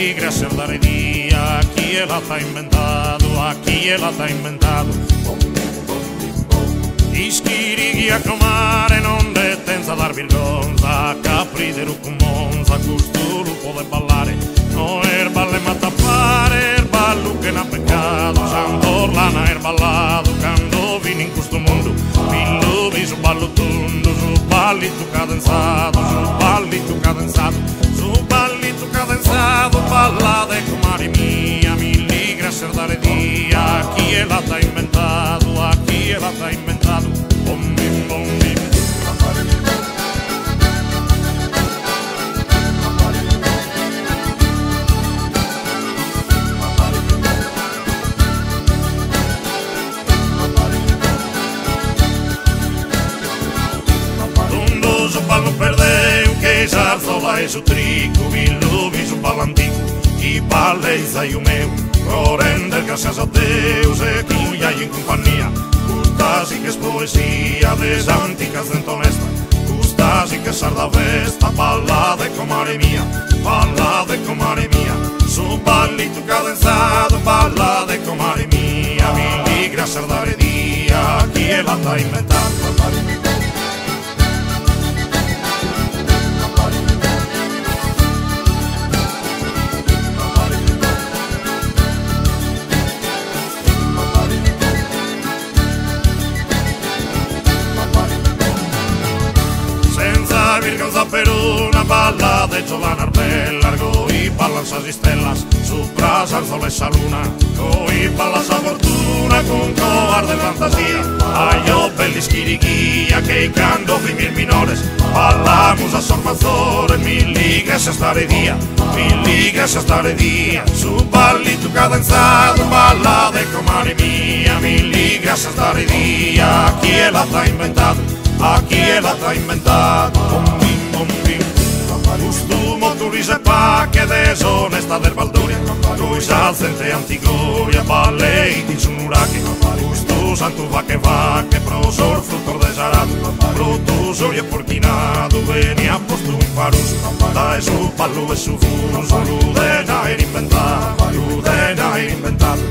milagre ser dar día. Aquí ela está inventado, aquí ela está inventado. Isquirighi a comare non detenza dar virgonza, capridero con monza, costoro può ballare, no erballe ma tappare, erballo che n'ha peccato, Sant'Orlana erballado, quando vini in questo mondo, mi lovi su ballo tondo, su ballito cadenzato, su ballito cadenzato, su ballito cadenzato, ballate comare mia, milagre ser dar día, aquí ela está inventado, aquí ela está inventado. Bom bim, bom bim. Tondo su ballo perdeu, que zarzola e su trico, Villuvi su ballo antico, chi palleizza io meu, render gracias a Deus e cuia in compagnia. Custa sí que es poesía des anticas dentro honesta, custa sí que sarda vesta, balla de comare mia, balla de comare mia, su ballito cadenzado, balla de comare mia, milagre ser dare día, aquí ela está inventando. Virgonza per una balla de Giovanna Arbel, largo y palas a stellas, sopra s'alzò la luna, coi palas a fortuna con coarde fantasia, aio belli schirichia che cando mil minores, ballamos a Sor Mazores, milagre se stare dia, milagre se stare dia, su ballito cadenzado, balla de comare mia, milagre se stare dia, aquí ela está inventado, aquí ela está inventado. Bom bim, bom bim. Costumo tu rise pa che desonesta del Valdoria, coi alzente antigoria, balleiti su nuraki, gusto santo va che prosor frutor de sarato, protosoria porquinado, venia posto un farus, dai su pallo e su fuso, ludena era inventado, ludena era inventado.